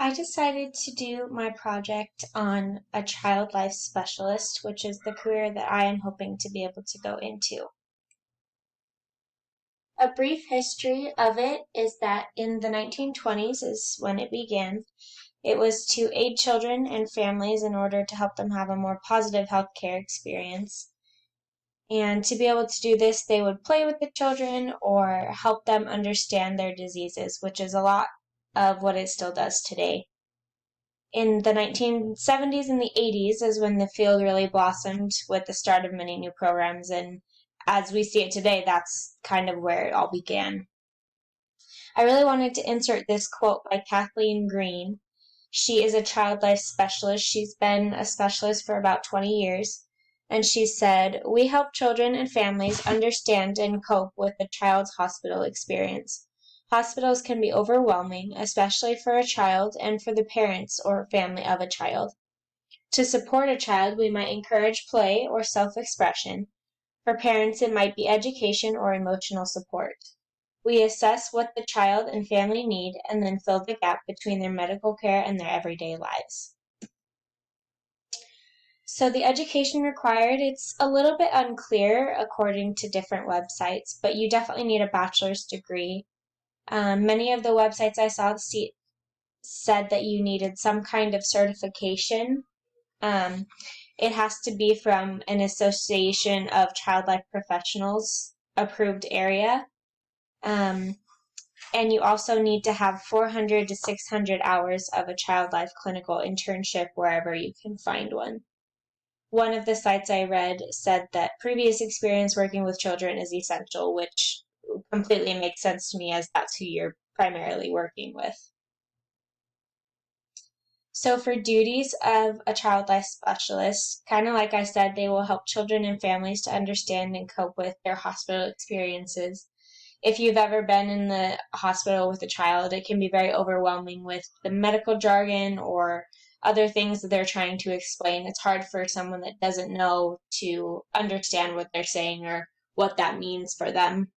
I decided to do my project on a child life specialist, which is the career that I am hoping to be able to go into. A brief history of it is that in the 1920s is when it began. It was to aid children and families in order to help them have a more positive healthcare experience. And to be able to do this, they would play with the children or help them understand their diseases, which is a lot of what it still does today. In the 1970s and the 80s is when the field really blossomed with the start of many new programs, and as we see it today, that's kind of where it all began. I really wanted to insert this quote by Kathleen Green. She is a child life specialist. She's been a specialist for about 20 years, and she said, "We help children and families understand and cope with the child's hospital experience. Hospitals can be overwhelming, especially for a child and for the parents or family of a child. To support a child, we might encourage play or self-expression. For parents, it might be education or emotional support. We assess what the child and family need and then fill the gap between their medical care and their everyday lives." So the education required, it's a little bit unclear according to different websites, but you definitely need a bachelor's degree. Many of the websites I saw said that you needed some kind of certification. It has to be from an association of child life professionals approved area. And you also need to have 400 to 600 hours of a child life clinical internship wherever you can find one. One of the sites I read said that previous experience working with children is essential, which completely makes sense to me as that's who you're primarily working with. So for duties of a child life specialist, kind of like I said, they will help children and families to understand and cope with their hospital experiences. If you've ever been in the hospital with a child, it can be very overwhelming with the medical jargon or other things that they're trying to explain. It's hard for someone that doesn't know to understand what they're saying or what that means for them.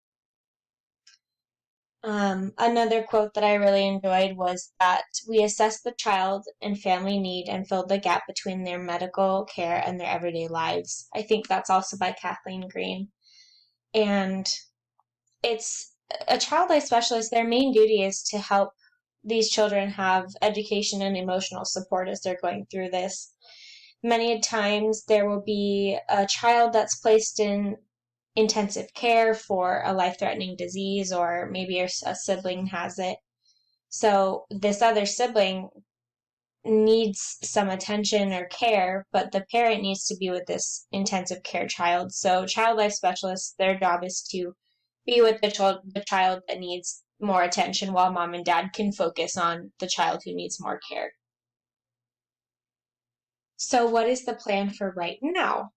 Another quote that I really enjoyed was that we assess the child and family need and fill the gap between their medical care and their everyday lives. I think that's also by Kathleen Green. And it's a child life specialist, their main duty is to help these children have education and emotional support as they're going through this. Many times there will be a child that's placed in intensive care for a life-threatening disease, or maybe a sibling has it. So this other sibling needs some attention or care, but the parent needs to be with this intensive care child. So child life specialists, their job is to be with the child that needs more attention while mom and dad can focus on the child who needs more care. So what is the plan for right now?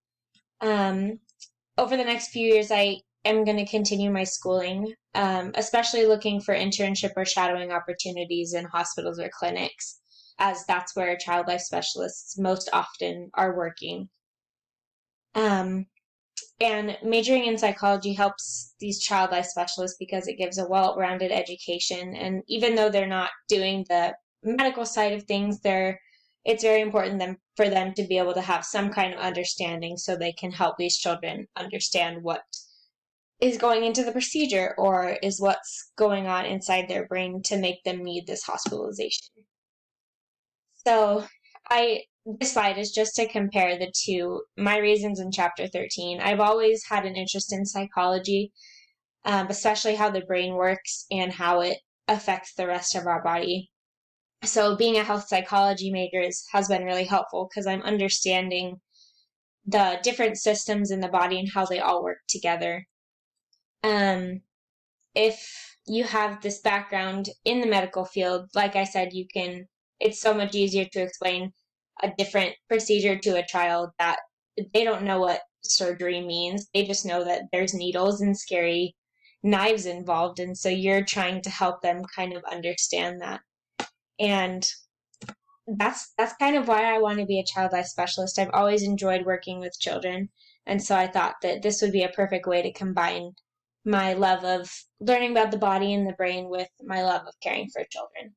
Over the next few years, I am going to continue my schooling, especially looking for internship or shadowing opportunities in hospitals or clinics, as that's where child life specialists most often are working. And majoring in psychology helps these child life specialists because it gives a well-rounded education. And even though they're not doing the medical side of things, it's very important for them to be able to have some kind of understanding so they can help these children understand what is going into the procedure or is what's going on inside their brain to make them need this hospitalization. So this slide is just to compare the two, my reasons in chapter 13. I've always had an interest in psychology, especially how the brain works and how it affects the rest of our body. So being a health psychology major has been really helpful because I'm understanding the different systems in the body and how they all work together. If you have this background in the medical field, like I said, it's so much easier to explain a different procedure to a child that they don't know what surgery means. They just know that there's needles and scary knives involved. And so you're trying to help them kind of understand that. And that's kind of why I want to be a child life specialist. I've always enjoyed working with children. And so I thought that this would be a perfect way to combine my love of learning about the body and the brain with my love of caring for children.